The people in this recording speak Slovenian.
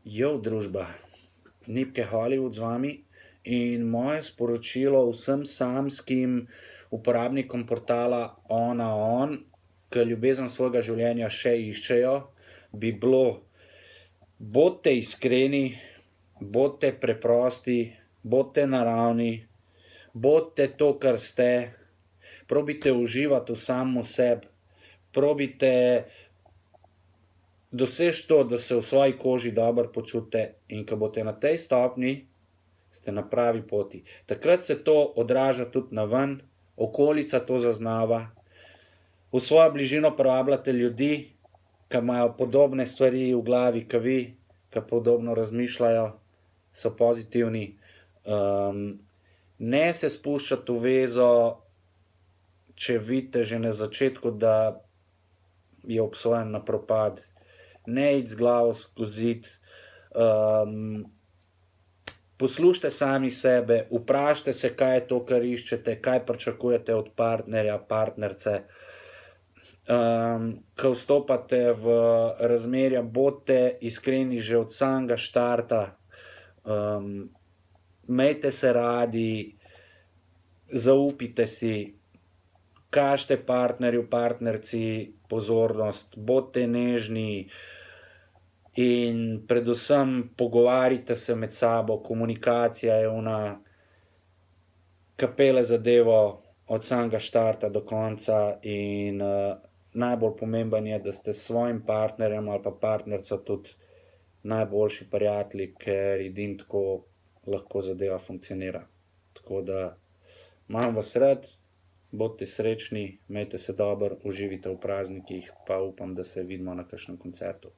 Družba, Nipke Hollywood z vami in moje sporočilo vsem samskim uporabnikom portala OnaOn, ki ljubezen svojega življenja še iščejo, bi bilo: bodite iskreni, bodite preprosti, bodite naravni, bodite to, kar ste, probajte uživati v samem sebi, probajte doseči to, da se v svoji koži dobro počutite, in ko boste na tej stopnji, ste na pravi poti. Takrat se to odraža tudi naven, okolica to zaznava, v svojo bližino privabljate ljudi, ki imajo podobne stvari v glavi kot vi, ki podobno razmišljajo, so pozitivni. Ne se spuščati v vezo, če vidite že na začetku, da je obsojen na propad. Ne iti z glavo skozi zid. Poslušajte sami sebe, vprašajte se, kaj je to, kar iščete, kaj pričakujete od partnerja, partnerice. Ko vstopate v razmerja, bodite iskreni že od samega štarta. Imejte se radi, zaupajte si, kažite partnerju, partnerici pozornost, bodite nežni in predvsem pogovarjajte se med sabo. Komunikacija je ke pelje zadevo od samega štarta do konca in najbolj pomembno je, da ste s svojim partnerjem ali pa partnerico tudi najboljši prijatelji, ker edino tako lahko zadeva funkcionira. Tako da imam vas rad, bodite srečni, imejte se dobro, uživajte v praznikih, pa upam, da se vidimo na kakšnem koncertu.